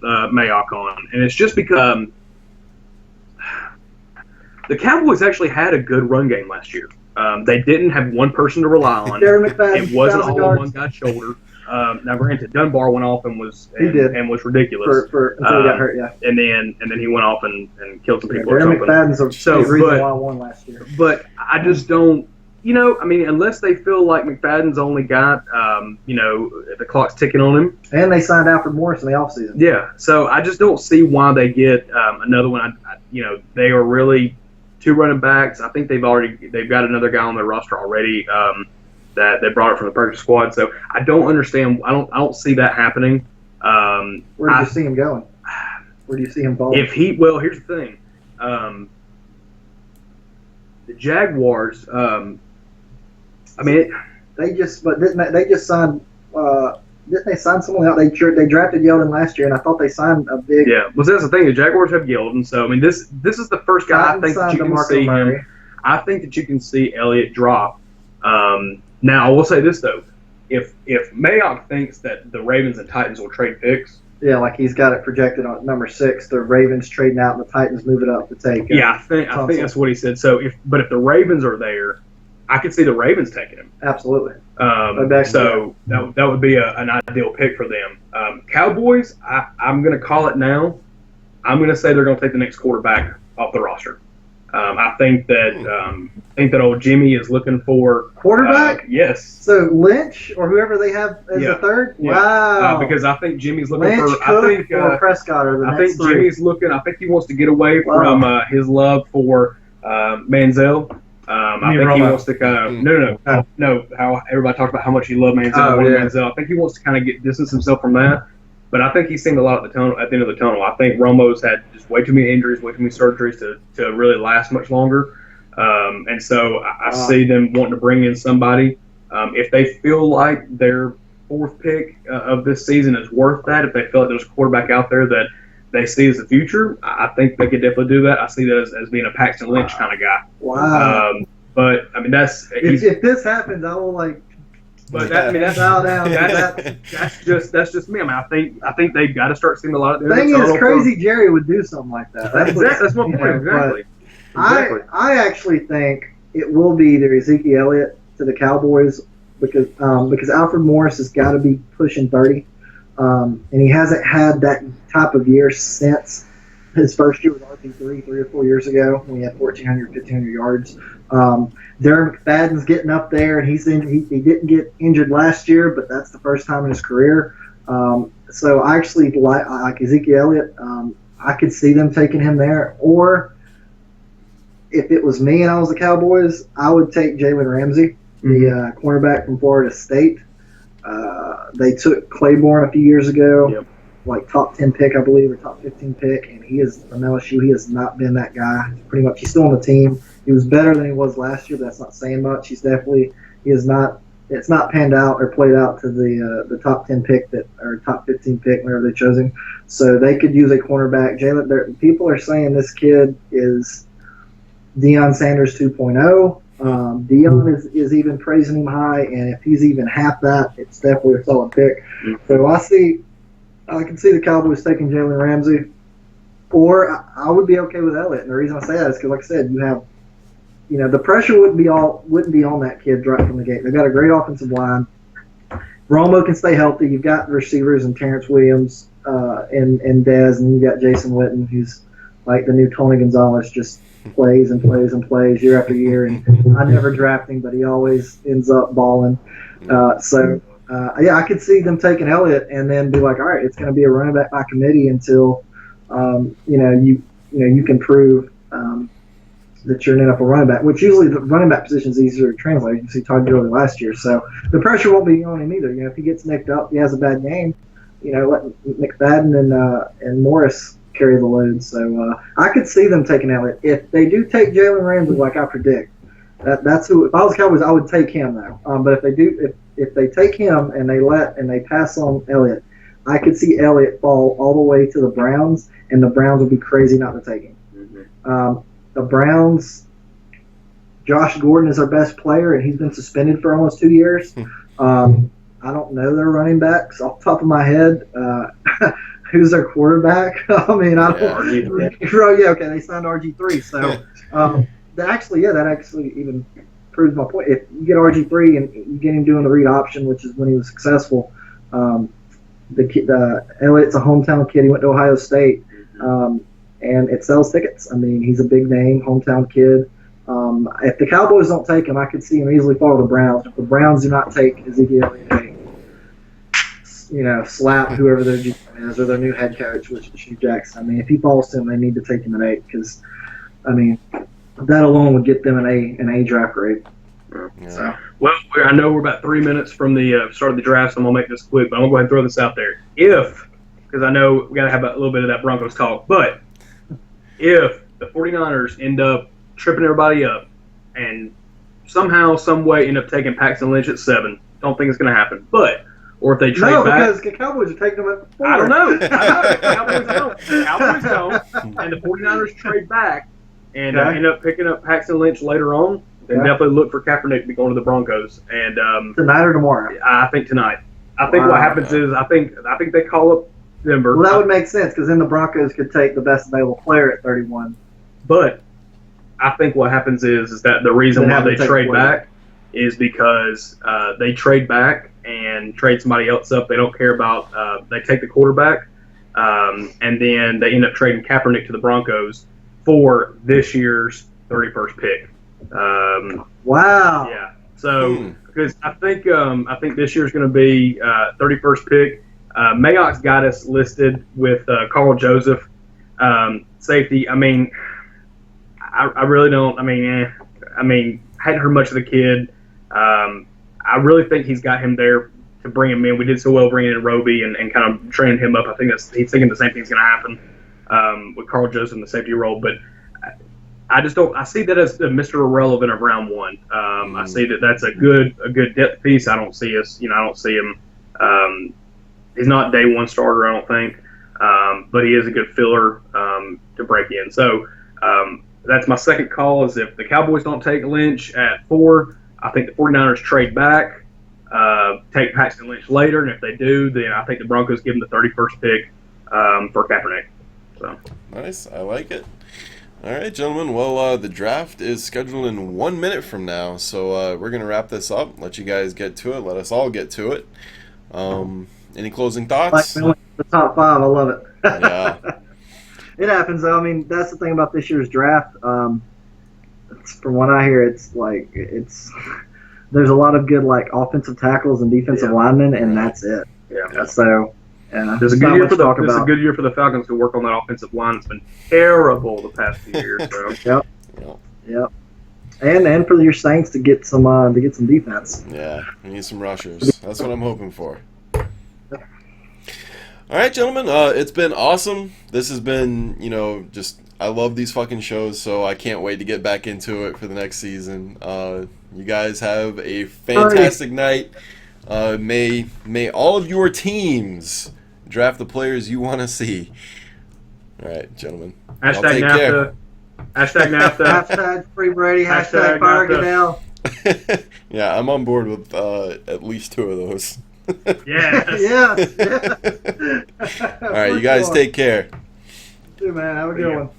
Mayock on, and it's just because the Cowboys actually had a good run game last year. They didn't have one person to rely on. It wasn't all on one guy's shoulder. Now, granted, Dunbar went off and was ridiculous until he got hurt. Yeah, and then he went off and killed some people. Darren McFadden's the reason why I won last year. But I just don't. Unless they feel like McFadden's only got, the clock's ticking on him. And they signed Alfred Morris in the offseason. Yeah, so I just don't see why they get another one. They are really two running backs. I think they've got another guy on their roster already that they brought it from the practice squad. So I don't understand. I don't see that happening. Where do you see him going? Where do you see him falling? Here's the thing. The Jaguars. They just signed. Didn't they sign someone out? They drafted Yeldon last year, and I thought they signed a big. Yeah, well, that's the thing. The Jaguars have Yeldon, so this is the first guy I think that you can see him. I think that you can see Elliott drop. Now I will say this though, if Mayock thinks that the Ravens and Titans will trade picks. Yeah, like he's got it projected on number 6. The Ravens trading out, and the Titans move it up to take. Yeah, I think that's what he said. So if the Ravens are there, I could see the Ravens taking him. Absolutely. So that would be an ideal pick for them. Cowboys, I'm going to call it now. I'm going to say they're going to take the next quarterback off the roster. I think that old Jimmy is looking for quarterback. Yes. So Lynch or whoever they have as a third. Yeah. Wow. Because I think Jimmy's looking Lynch, for. I think Prescott are the I next think Jimmy's looking. I think he wants to get away from his love for Manziel. I think he wants to kind of no. How everybody talks about how much he loved Manziel. Manziel. I think he wants to kind of distance himself from that. But I think he's seen a lot at the end of the tunnel. I think Romo's had just way too many injuries, way too many surgeries to really last much longer. And so I see them wanting to bring in somebody. If they feel like their 4th pick of this season is worth that, if they feel like there's a quarterback out there that they see as the future, I think they could definitely do that. I see that as being a Paxton Lynch kind of guy. Wow. But I mean, if this happens, I will like. But that's bow down. That's just me. I mean, I think they've got to start seeing a lot of. The thing is, Crazy Jerry would do something like that. That's my point. Exactly. I actually think it will be either Ezekiel Elliott to the Cowboys because Alfred Morris has got to be pushing 30, and he hasn't had that type of year since his first year with RP3 3 or 4 years ago when he had 1,400, 1,500 yards. Darren McFadden's getting up there, and he didn't get injured last year, but that's the first time in his career. So I actually like Ezekiel Elliott. I could see them taking him there. Or if it was me and I was the Cowboys, I would take Jalen Ramsey, the cornerback from Florida State. They took Claiborne a few years ago, like top 10 pick, I believe, or top 15 pick, and he is from LSU. He has not been that guy. Pretty much, he's still on the team. He was better than he was last year, but that's not saying much. It's not panned out or played out to the top 10 pick or top 15 pick whenever they chose him. So they could use a cornerback. People are saying this kid is Deion Sanders 2.0. Deion is even praising him high, and if he's even half that, it's definitely a solid pick. So I can see the Cowboys taking Jalen Ramsey, or I would be okay with Elliott. And the reason I say that is because, like I said, you have, the pressure wouldn't be on that kid right from the gate. They've got a great offensive line. Romo can stay healthy. You've got receivers and Terrence Williams and Dez, and you've got Jason Witten, who's like the new Tony Gonzalez, just plays and plays and plays year after year. And I never draft him, but he always ends up balling. I could see them taking Elliott and then be like, all right, it's going to be a running back by committee until you can prove that you're an NFL running back, which usually the running back position is easier to translate. You can see Todd Gurley last year, so the pressure won't be on him either. If he gets nicked up, he has a bad game, let McFadden and Morris carry the load. So I could see them taking Elliott. If they do take Jalen Ramsey, like I predict, that's who. If I was Cowboys, I would take him though. But if they do, if they take him and they pass on Elliott, I could see Elliott fall all the way to the Browns, and the Browns would be crazy not to take him. The Browns, Josh Gordon is our best player, and he's been suspended for almost 2 years. I don't know their running backs off the top of my head. who's their quarterback? I mean, I don't. Yeah, okay, they signed RG3, so that actually even proves my point. If you get RG3 and you get him doing the read option, which is when he was successful, Elliott's a hometown kid. He went to Ohio State, and it sells tickets. I mean, he's a big name, hometown kid. If the Cowboys don't take him, I could see him easily follow the Browns. If the Browns do not take Ezekiel Elliott, slap whoever their GM is or their new head coach, which is Hugh Jackson. I mean, if he falls to him, they need to take him at 8 because, I mean, that alone would get them an A draft grade. Yeah. So. Well, I know we're about 3 minutes from the start of the draft, so I'm going to make this quick, but I'm going to go ahead and throw this out there. Because I know we got to have a little bit of that Broncos talk, but if the 49ers end up tripping everybody up and somehow, some way end up taking Paxton Lynch at 7, don't think it's going to happen, or if they trade back. No, because the Cowboys are taking them at 4. I don't know. Cowboys don't. And the 49ers trade back and end up picking up Paxton Lynch later on. Then definitely look for Kaepernick to be going to the Broncos. And tonight or tomorrow? I think tonight. I think what happens is I think they call up Denver. Well, that would make sense because then the Broncos could take the best available player at 31. But I think what happens is that the reason why they trade back is because they trade back and trade somebody else up. They don't care about they take the quarterback, and then they end up trading Kaepernick to the Broncos for this year's 31st pick. Wow. Yeah. So because I think this year's going to be 31st pick. Mayock's got us listed with Carl Joseph, safety. I mean, I really don't. I mean, hadn't heard much of the kid. I really think he's got him there to bring him in. We did so well bringing in Roby and kind of training him up. I think he's thinking the same thing's going to happen with Carl Joseph in the safety role. But I just don't. I see that as Mr. Irrelevant of round 1. I see that's a good depth piece. I don't see us. I don't see him. He's not day 1 starter. I don't think, but he is a good filler to break in. So that's my second call. Is if the Cowboys don't take Lynch at 4. I think the 49ers trade back, take Paxton Lynch later, and if they do, then I think the Broncos give them the 31st pick for Kaepernick. So nice, I like it. All right, gentlemen. Well, the draft is scheduled in 1 minute from now, so we're gonna wrap this up. Let you guys get to it. Let us all get to it. Any closing thoughts? The top 5, I love it. Yeah. It happens, though. I mean, that's the thing about this year's draft. From what I hear, there's a lot of good offensive tackles and defensive linemen, and that's it. Yeah. So it's a good year for the Falcons to work on that offensive line. It's been terrible the past few years. So. Yep. And for your Saints to get some defense. Yeah, we need some rushers. That's what I'm hoping for. All right, gentlemen. It's been awesome. This has been, I love these fucking shows, so I can't wait to get back into it for the next season. You guys have a fantastic night. May all of your teams draft the players you want to see. All right, gentlemen. Hashtag NAFTA. Hashtag NAFTA. Hashtag Free Brady. Hashtag Fire Goodell. Yeah, I'm on board with at least 2 of those. Yes. Yes. All right, you guys take care. Dude, man, have a good one.